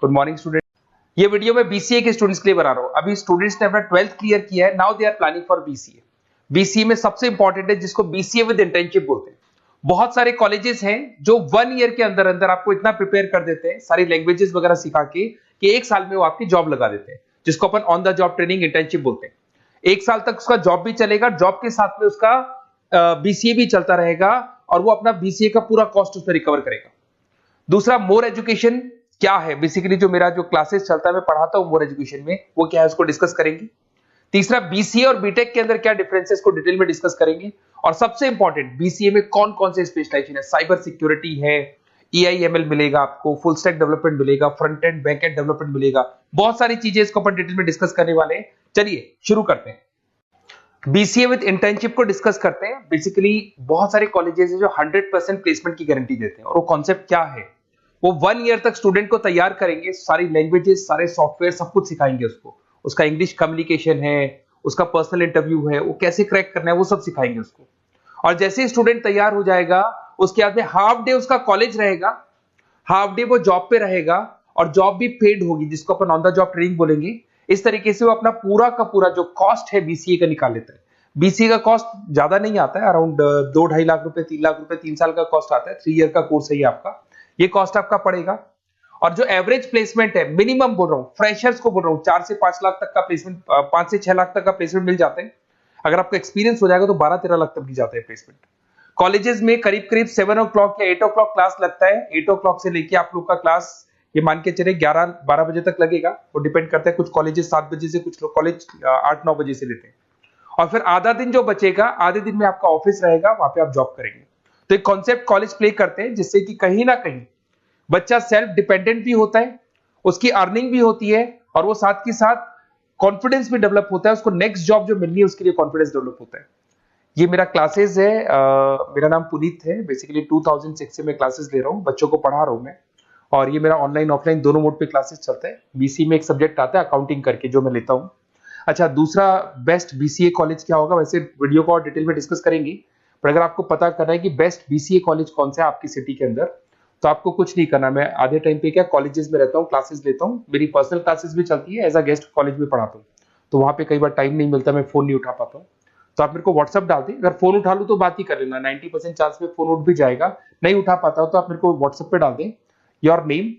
Good morning student. ये video मैं BCA के स्टूडेंट्स के लिए बना रहा हूँ। अभी स्टूडेंट्स ने अपना 12th क्लियर किया है, now they are planning for BCA. BCA में सबसे इंपॉर्टेंट है जिसको बीसीए विद इंटर्नशिप बोलते हैं। बहुत सारे कॉलेजेस हैं जो 1 ईयर के अंदर अंदर आपको इतना प्रिपेयर कर देते हैं, सारी लैंग्वेजेस वगैरह सिखा के, कि 1 साल में वो आपकी जॉब लगा देते हैं, जिसको अपन on the job training internship बोलते हैं। 1 साल तक उसका जॉब भी चलेगा, जॉब के साथ में उसका बीसीए भी चलता रहेगा और वो अपना बीसीए का पूरा कॉस्ट उसमें रिकवर करेगा। दूसरा, मोर एजुकेशन क्या है, बेसिकली जो मेरा जो क्लासेस चलता है मैं पढ़ाता हूं मोर एजुकेशन में, वो क्या है उसको डिस्कस करेंगे। तीसरा, बीसीए और बीटेक के अंदर क्या डिफरेंसेस को डिटेल में डिस्कस करेंगे। और सबसे इंपॉर्टेंट, बीसीए में कौन कौन से स्पेशलाइजेशन है, साइबर सिक्योरिटी है, एआईएमएल मिलेगा आपको, फुल स्टैक डेवलपमेंट मिलेगा, front end back and development मिलेगा, बहुत सारी चीजें इसको अपन डिटेल में डिस्कस करने वाले हैं। चलिए शुरू करते हैं। बीसीए विद इंटर्नशिप को डिस्कस करते हैं। बेसिकली बहुत सारे कॉलेजेस हैं जो 100% प्लेसमेंट की गारंटी देते हैं, और वो कॉन्सेप्ट क्या है, वो 1 ईयर तक स्टूडेंट को तैयार करेंगे, सारी लैंग्वेजेस, सारे सॉफ्टवेयर, सब कुछ सिखाएंगे उसको। उसका इंग्लिश कम्युनिकेशन है, उसका पर्सनल इंटरव्यू है, वो कैसे क्रैक करना है, वो सब सिखाएंगे उसको। और जैसे ही स्टूडेंट तैयार हो जाएगा, उसके बाद में हाफ डे उसका कॉलेज रहेगा, हाफ डे वो जॉब पे रहेगा, और जॉब भी पेड होगी, जिसको अपन ऑन द जॉब ट्रेनिंग बोलेंगे। इस तरीके से वो अपना पूरा का पूरा जो कॉस्ट है बीसीए का निकाल लेता है। बीसीए का कॉस्ट ज्यादा नहीं आता है, अराउंड 2-2.5 लाख रुपए, 3 लाख रुपए 3 साल का कॉस्ट आता है। 3 ईयर का कोर्स है ये आपका, ये कॉस्ट आपका पड़ेगा। और जो एवरेज प्लेसमेंट है, मिनिमम बोल रहा हूँ, फ्रेशर्स को बोल रहा हूँ, 4 से 5 लाख तक का प्लेसमेंट, 5 से 6 लाख तक का प्लेसमेंट मिल जाता है। अगर आपका एक्सपीरियंस हो जाएगा तो 12-13 लाख तक मिल जाता है प्लेसमेंट। कॉलेजेस में करीब करीब 7 o'clock या 8 o'clock क्लास लगता है। 8 o'clock से लेके आप लोग का क्लास, ये मान के चले 11-12 बजे तक लगेगा। वो डिपेंड करता है, कुछ कॉलेजेस 7 बजे से, कुछ लोग कॉलेज 8-9 बजे से लेते हैं। और फिर आधा दिन जो बचेगा, आधे दिन में आपका ऑफिस रहेगा, वहां पे आप जॉब करेंगे। तो एक कॉन्सेप्ट कॉलेज प्ले करते हैं, जिससे कि कहीं ना कहीं बच्चा सेल्फ डिपेंडेंट भी होता है, उसकी अर्निंग भी होती है, और वो साथ के साथ कॉन्फिडेंस भी डेवलप होता है। उसको नेक्स्ट जॉब जो मिलनी है उसके लिए कॉन्फिडेंस डेवलप होता है। ये मेरा क्लासेस है, मेरा नाम पुनीत है। बेसिकली 2006 से मैं क्लासेस ले रहा हूँ, बच्चों को पढ़ा रहा हूँ मैं। और ये मेरा ऑनलाइन ऑफलाइन दोनों मोड पे क्लासेस चलता है। बीसी में एक सब्जेक्ट आता है अकाउंटिंग करके, जो मैं लेता हूँ। अच्छा, दूसरा, बेस्ट बीसीए कॉलेज क्या होगा, वैसे वीडियो को और डिटेल में डिस्कस करेंगे, पर अगर आपको पता करना है कि बेस्ट बीसीए कॉलेज कौन सा है आपकी सिटी के अंदर, तो आपको कुछ नहीं करना। मैं आधे टाइम पे क्या कॉलेजेस में रहता हूँ, क्लासेस लेता हूँ, मेरी पर्सनल क्लासेस भी चलती है, एज अ गेस्ट कॉलेज में पढ़ाता हूँ। तो वहां पे कई बार टाइम नहीं मिलता, मैं फोन नहीं उठा पाता हूँ, तो आप मेरे को व्हाट्सअप डाल दें। अगर फोन उठा लूँ तो बात ही कर लेना, 90% चांस में फोन उठ भी जाएगा। नहीं उठा पाता हो तो आप मेरे को व्हाट्सएप पे डाल दें, your name,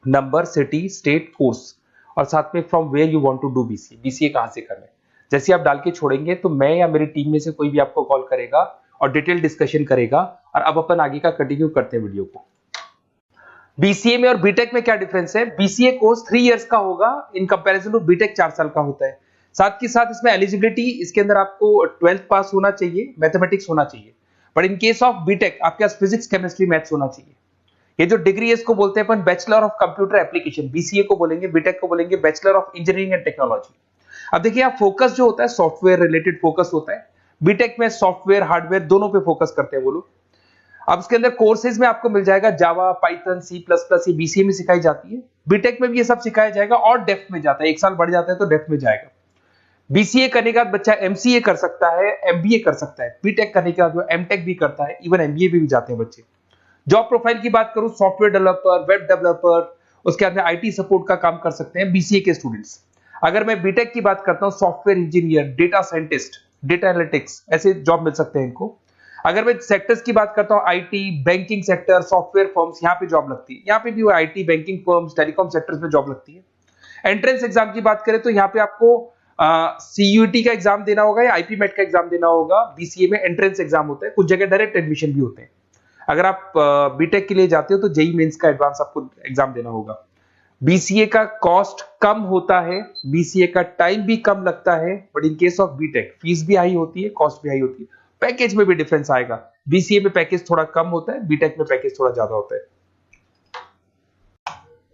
number, city, state, course, और साथ में from where you want to do BCA, BCA कहां से करना है। जैसे आप डाल के छोड़ेंगे तो मैं या मेरी टीम में से कोई भी आपको कॉल करेगा और डिटेल डिस्कशन करेगा। और अब अपन आगे का कंटिन्यू करते हैं वीडियो को। बीसीए में और बीटेक में क्या डिफरेंस है। बीसीए कोर्स 3 इयर्स का होगा, इन कंपैरिजन टू बीटेक 4 साल का होता है। साथ के साथ इसमें एलिजिबिलिटी, इसके अंदर आपको 12th पास होना चाहिए, मैथमेटिक्स होना चाहिए। But in case of BTech आपके पास फिजिक्स, केमिस्ट्री, मैथ्स होना चाहिए। ये जो डिग्री है इसको बोलते हैं अपन bachelor of computer application. BCA को बोलेंगे, बीटेक को बोलेंगे bachelor of engineering and technology. अब देखिए, आप फोकस जो होता है सॉफ्टवेयर रिलेटेड फोकस होता है। बीटेक में सॉफ्टवेयर हार्डवेयर दोनों पे फोकस करते हैं वो लोग। अब इसके अंदर कोर्सेज में आपको मिल जाएगा जावा, पाइथन, C++, ये बीसीए में सिखाई जाती है। बीटेक में भी ये सब सिखाया जाएगा, और डेप्थ में जाता है, 1 साल बढ़ जाता है तो डेप्थ में जाएगा। बीसीए करने के बाद बच्चा एमसीए कर सकता है, एमबीए कर सकता है। बीटेक करने के बाद वो एमटेक भी करता है, इवन एमबीए भी जाते हैं बच्चे। जॉब प्रोफाइल की बात करूं, सॉफ्टवेयर डेवलपर, वेब डेवलपर, उसके बाद में आईटी सपोर्ट का काम कर सकते हैं बीसीए के स्टूडेंट्स। अगर मैं बीटेक की बात करता हूं, software engineer, data scientist, data analytics, ऐसे जॉब मिल सकते हैं इनको। अगर मैं सेक्टर्स की बात करता हूं, IT, banking sector, software firms, यहाँ पे जॉब लगती है। यहाँ पे भी वो IT, banking firms, telecom sectors में जॉब लगती है। एंट्रेंस एग्जाम की बात करें तो यहाँ पे आपको सीयूटी का एग्जाम देना होगा या आईपी मेट का एग्जाम देना होगा। बीसीए में एंट्रेंस एग्जाम होता है, कुछ जगह डायरेक्ट एडमिशन भी होते हैं। अगर आप बीटेक के लिए जाते हो तो जेई मेंस का एडवांस आपको एग्जाम देना होगा। बीसीए का कॉस्ट कम होता है, बीसीए का टाइम भी कम लगता है, but in case of BTech fees भी हाई होती है, कॉस्ट भी हाई होती है, पैकेज में भी डिफरेंस आएगा। बीसीए में पैकेज थोड़ा कम होता है, बीटेक में पैकेज थोड़ा ज्यादा होता है।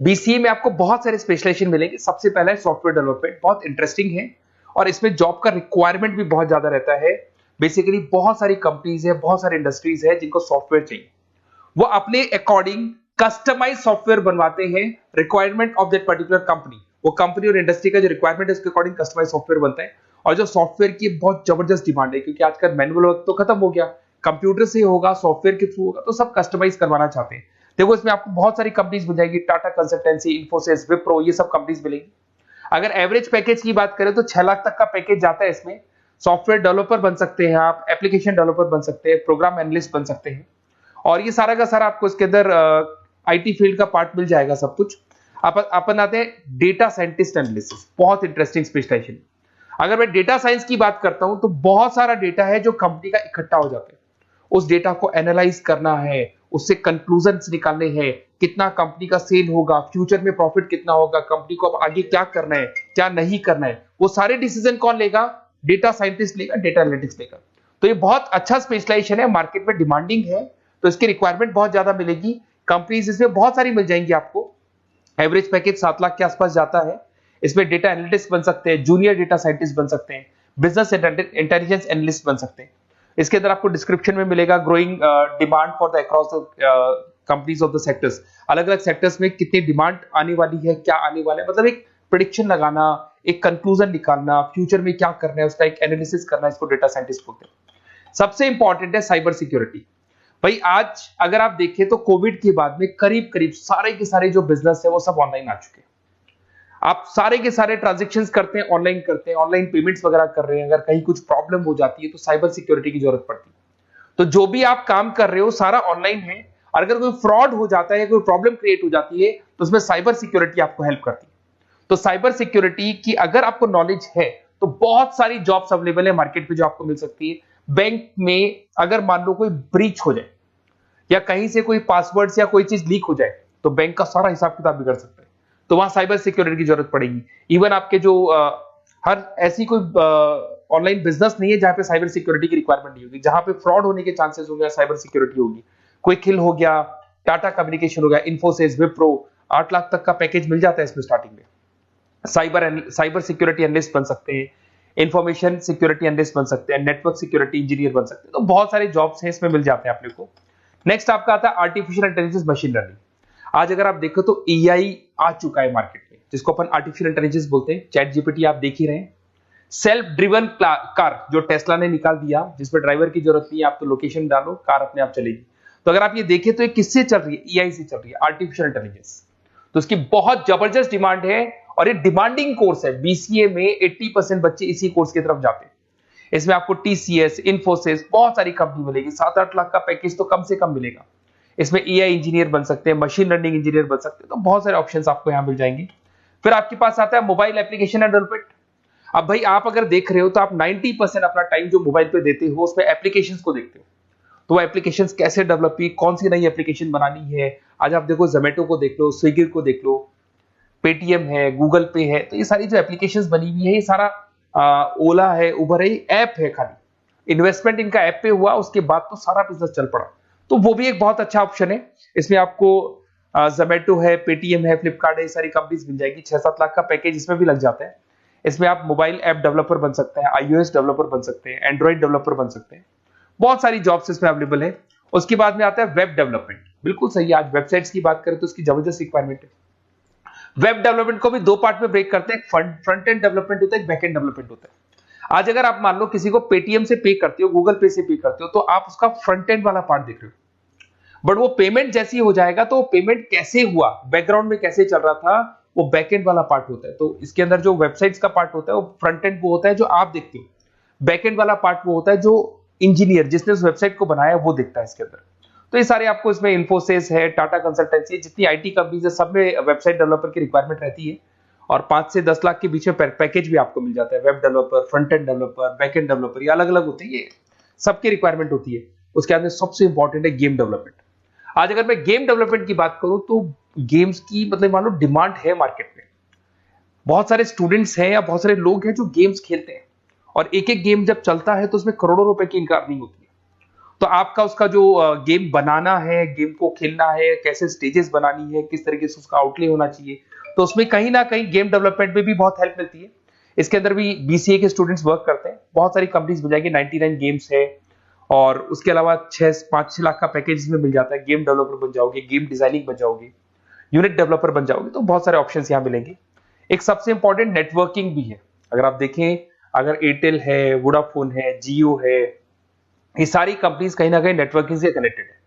बीसीए में आपको बहुत सारे स्पेशलाइजेशन मिलेंगे। सबसे पहला है सॉफ्टवेयर डेवलपमेंट, बहुत इंटरेस्टिंग है, और इसमें जॉब का रिक्वायरमेंट भी बहुत ज्यादा रहता है। बेसिकली बहुत सारी कंपनीज है, बहुत सारी इंडस्ट्रीज है जिनको सॉफ्टवेयर चाहिए, वो अपने अकॉर्डिंग कस्टमाइज सॉफ्टवेयर बनवाते हैं, requirement of that particular company. वो कंपनी और इंडस्ट्री का जो रिक्वायरमेंट है उसके अकॉर्डिंग कस्टमाइज सॉफ्टवेयर बनता है। और जो सॉफ्टवेयर की बहुत जबरदस्त डिमांड है, क्योंकि आजकल मैनुअल वर्क तो खत्म हो गया, कंप्यूटर से होगा, सॉफ्टवेयर के थ्रू होगा, तो सब कस्टमाइज करवाना चाहते हैं। देखो इसमें आपको बहुत सारी कंपनीज मिल जाएगी, टाटा कंसल्टेंसी, इन्फोसिस, विप्रो, ये सब कंपनीज मिलेगी। अगर एवरेज पैकेज की बात करें तो 6 लाख तक का पैकेज जाता है इसमें। सॉफ्टवेयर डेवलपर बन सकते हैं आप, एप्लीकेशन डेवलपर बन सकते हैं, प्रोग्राम एनालिस्ट बन सकते हैं, और ये सारा का सारा आपको इसके अंदर आईटी फील्ड का पार्ट मिल जाएगा सब कुछ। अपन आते हैं डेटा साइंटिस्ट एनालिसिस, बहुत इंटरेस्टिंग स्पेशलाइजेशन। अगर मैं डेटा साइंस की बात करता हूं तो बहुत सारा डेटा है जो कंपनी का इकट्ठा हो जाता है, उस डेटा को एनालाइज करना है, उससे कंक्लूजन्स निकालने हैं, कितना कंपनी का सेल होगा, फ्यूचर में प्रॉफिट कितना होगा, कंपनी को अब आगे क्या करना है, क्या नहीं करना है, वो सारे डिसीजन कौन लेगा? डेटा साइंटिस्ट लेगा, डेटा एनालिटिक्स लेगा। तो ये बहुत अच्छा स्पेशलाइजेशन है, मार्केट में डिमांडिंग है, तो इसकी रिक्वायरमेंट बहुत ज्यादा मिलेगी। कंपनीज इसमें बहुत सारी मिल जाएंगी आपको। एवरेज पैकेज 7 लाख के आसपास जाता है। इसमें डेटा एनालिटिक्स बन सकते हैं, जूनियर डेटा साइंटिस्ट बन सकते हैं, बिजनेस इंटेलिजेंस एनालिस्ट बन सकते हैं। इसके अंदर आपको डिस्क्रिप्शन में मिलेगा growing demand for the across the companies of the sectors. अलग अलग सेक्टर्स में कितनी डिमांड आने वाली है, क्या आने वाला है, मतलब एक प्रेडिक्शन लगाना, एक कंक्लूजन निकालना, फ्यूचर में क्या करना है उसका एक एनालिसिस करना, इसको डेटा साइंटिस्ट बोलते हैं। सबसे इंपॉर्टेंट है साइबर सिक्योरिटी। भाई आज अगर आप देखें तो कोविड के बाद में करीब करीब सारे के सारे जो बिजनेस है वो सब ऑनलाइन आ चुके हैं। आप सारे के सारे ट्रांजैक्शंस करते हैं, ऑनलाइन करते हैं, ऑनलाइन पेमेंट्स वगैरह कर रहे हैं। अगर कहीं कुछ प्रॉब्लम हो जाती है तो साइबर सिक्योरिटी की जरूरत पड़ती है। तो जो भी आप काम कर रहे हो सारा ऑनलाइन है, और अगर कोई फ्रॉड हो जाता है या कोई प्रॉब्लम क्रिएट हो जाती है तो उसमें साइबर सिक्योरिटी आपको हेल्प करती है। तो साइबर सिक्योरिटी की अगर आपको नॉलेज है तो बहुत सारी जॉब्स अवेलेबल है मार्केट पे जो आपको मिल सकती है। बैंक में अगर मान लो कोई ब्रीच हो जाए या कहीं से कोई पासवर्ड्स या कोई चीज लीक हो जाए तो बैंक का सारा हिसाब किताब बिगड़ सकता है, तो वहां साइबर सिक्योरिटी की जरूरत पड़ेगी। इवन आपके जो हर ऐसी कोई ऑनलाइन बिजनेस नहीं है जहां पे साइबर सिक्योरिटी की रिक्वायरमेंट नहीं होगी, जहां पे फ्रॉड होने के चांसेस होंगे, साइबर सिक्योरिटी होगी। क्विक हिल हो गया, टाटा कम्युनिकेशन हो गया, इन्फोसिस, विप्रो, 8 लाख तक का पैकेज मिल जाता है इसमें स्टार्टिंग में। साइबर सिक्योरिटी एनालिस्ट बन सकते हैं, इंफॉर्मेशन सिक्योरिटी एनालिस्ट बन सकते हैं, नेटवर्क सिक्योरिटी इंजीनियर बन सकते हैं। तो बहुत सारे जॉब्स हैं इसमें मिल जाते हैं अपने को। नेक्स्ट आपका आता है आर्टिफिशियल इंटेलिजेंस, मशीन लर्निंग। आज अगर आप देखो तो एआई आ चुका है मार्केट में, जिसको अपन आर्टिफिशियल इंटेलिजेंस बोलते हैं। चैट जीपीटी आप देख ही रहे हैं। सेल्फ ड्रिवन कार जो टेस्ला ने निकाल दिया, जिसमें ड्राइवर की जरूरत नहीं है, आप तो लोकेशन डालो कार अपने आप चलेगी। तो अगर आप ये देखें तो ये किससे चल रही है? एआई से चल रही है, आर्टिफिशियल इंटेलिजेंस। तो इसकी बहुत जबरदस्त डिमांड है और ये डिमांडिंग कोर्स है। बीसीए में 80% बच्चे इसी कोर्स की तरफ जाते हैं। इसमें आपको टीसीएस, इन्फोसिस, बहुत सारी कंपनी मिलेगी। 7-8 लाख का पैकेज तो कम से कम मिलेगा। इसमें एआई इंजीनियर बन सकते हैं, मशीन लर्निंग इंजीनियर बन सकते हैं। तो बहुत सारे ऑप्शंस आपको यहां मिल जाएंगे। फिर आपके पास आता है मोबाइल एप्लीकेशन एंड डेवलपमेंट। अब भाई आप अगर देख रहे हो तो आप 90% अपना टाइम जो मोबाइल पे देते हो उसमें एप्लीकेशंस को देखते हो। तो वो एप्लीकेशंस कैसे डेवलप की, कौन सी नई एप्लीकेशन बनानी है। आज आप देखो जोमेटो को देख लो, स्विगी को देख लो, पेटीएम है, गूगल पे है। तो ये सारी जो एप्लीकेशंस बनी हुई है, ये सारा ओला है, उबर है, ऐप है। खाली इन्वेस्टमेंट इनका ऐप पे हुआ, उसके बाद तो सारा बिजनेस चल पड़ा। तो वो भी एक बहुत अच्छा ऑप्शन है। इसमें आपको जोमेटो है, पेटीएम है, फ्लिपकार्ट है, ये सारी कंपनीज मिल जाएगी। 6-7 लाख का पैकेज इसमें भी लग जाता है। इसमें आप मोबाइल ऐप डेवलपर बन सकते हैं, आईओएस डेवलपर बन सकते हैं, एंड्रॉइड डेवलपर बन सकते हैं। बहुत सारी जॉब्स इसमें अवेलेबल है। उसके बाद में आता है वेब डेवलपमेंट। बिल्कुल सही है, आज वेबसाइट्स की बात करें तो उसकी जबरदस्त रिक्वायरमेंट है। वेब डेवलपमेंट को भी 2 पार्ट में ब्रेक करते हैं, फ्रंट एंड डेवलपमेंट होता है, बैक एंड डेवलपमेंट होता है। आज अगर आप मान लो किसी को पेटीएम से पे करते हो, गूगल पे से पे करते हो, तो आप उसका फ्रंट एंड वाला पार्ट देख रहे हो। बट वो पेमेंट जैसी हो जाएगा तो पेमेंट कैसे हुआ, बैकग्राउंड में कैसे चल रहा था, वो बैक एंड वाला पार्ट होता है। तो इसके अंदर जो वेबसाइट्स का पार्ट होता है वो फ्रंट एंड वो होता है जो आप देखते हो, बैक एंड वाला पार्ट वो होता है जो इंजीनियर जिसने उस वेबसाइट को बनाया वो देखता है इसके अंदर। तो ये सारे आपको इसमें इन्फोसिस है, टाटा कंसल्टेंसी, जितनी आईटी कंपनीज है सब में वेबसाइट डेवलपर की रिक्वायरमेंट रहती है। और 5 से 10 लाख के बीच में पैकेज भी आपको मिल जाता है। Web developer, front end developer, back end developer, ये अलग अलग होते हैं, ये सबकी रिक्वायरमेंट होती है। उसके बाद में सबसे इंपॉर्टेंट है गेम डेवलपमेंट। आज अगर मैं गेम डेवलपमेंट की बात करूं तो गेम्स की मतलब मान लो डिमांड है मार्केट में। बहुत सारे स्टूडेंट्स हैं या बहुत सारे लोग हैं जो गेम्स खेलते हैं, और एक एक गेम जब चलता है तो उसमें करोड़ों रुपए की इनकम अर्निंग होती है। तो आपका उसका जो गेम बनाना है, गेम को खेलना है, कैसे स्टेजेस बनानी है, किस तरीके से उसका आउटले होना चाहिए, तो उसमें कहीं ना कहीं गेम डेवलपमेंट में भी बहुत हेल्प मिलती है। इसके अंदर भी बीसीए के स्टूडेंट्स वर्क करते हैं। बहुत सारी कंपनीज मिल जाएगी, 99 गेम्स है, और उसके अलावा 5-6 लाख का पैकेज में मिल जाता है। गेम डेवलपर बन जाओगे, गेम डिजाइनिंग बन जाओगे, यूनिट डेवलपर बन जाओगे, तो बहुत सारे ऑप्शन यहाँ मिलेंगे। एक सबसे इंपॉर्टेंट नेटवर्किंग भी है। अगर आप देखें, अगर एयरटेल है, वोडाफोन है, जियो है, ये सारी कंपनीज कहीं ना कहीं नेटवर्किंग से कनेक्टेड है।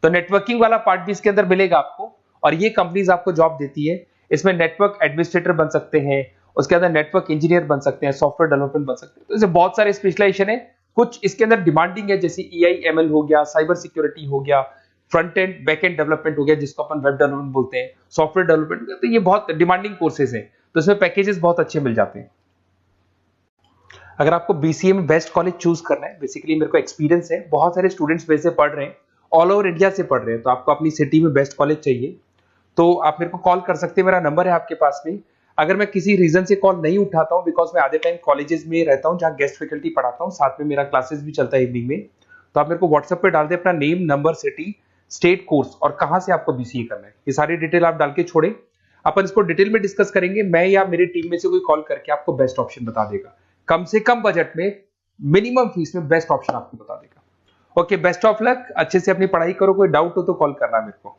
तो नेटवर्किंग वाला पार्ट भी इसके अंदर मिलेगा आपको, और ये कंपनीज आपको जॉब देती है। इसमें नेटवर्क एडमिनिस्ट्रेटर बन सकते हैं, उसके अंदर नेटवर्क इंजीनियर बन सकते हैं, सॉफ्टवेयर डेवलपमेंट बन सकते हैं। तो इसे बहुत सारे स्पेशलाइजेशन है। कुछ इसके अंदर डिमांडिंग है, जैसे EIML हो गया, साइबर सिक्योरिटी हो गया, front end back and development हो गया जिसको अपन वेब डेवलपमेंट बोलते हैं, सॉफ्टवेयर डेवलपमेंट। तो ये बहुत डिमांडिंग कोर्सेज हैं, तो इसमें पैकेजेस बहुत अच्छे मिल जाते हैं। अगर आपको BCA में बेस्ट कॉलेज चूज करना है, बेसिकली मेरे को एक्सपीरियंस है, बहुत सारे स्टूडेंट्स वैसे पढ़ रहे हैं, ऑल ओवर इंडिया से पढ़ रहे हैं, तो आपको अपनी सिटी में बेस्ट कॉलेज चाहिए तो आप मेरे को कॉल कर सकते हैं, मेरा नंबर है आपके पास में। अगर मैं किसी रीजन से कॉल नहीं उठाता हूं, बिकॉज मैं आधे टाइम कॉलेजेस में रहता हूं जहां गेस्ट फैकल्टी पढ़ाता हूं, साथ में मेरा क्लासेस भी चलता है इवनिंग में, तो आप मेरे को व्हाट्सएप पे डाल दे अपना name, number, city, state, course और कहां से आपको BCA करना है, ये सारी डिटेल आप डाल के छोड़े। अपन इसको डिटेल में डिस्कस करेंगे, मैं या मेरी टीम में से कोई कॉल करके आपको बेस्ट ऑप्शन बता देगा, कम से कम बजट में, मिनिमम फीस में बेस्ट ऑप्शन आपको बता देगा। ओके, बेस्ट ऑफ लक, अच्छे से अपनी पढ़ाई करो, कोई डाउट हो तो कॉल करना मेरे को।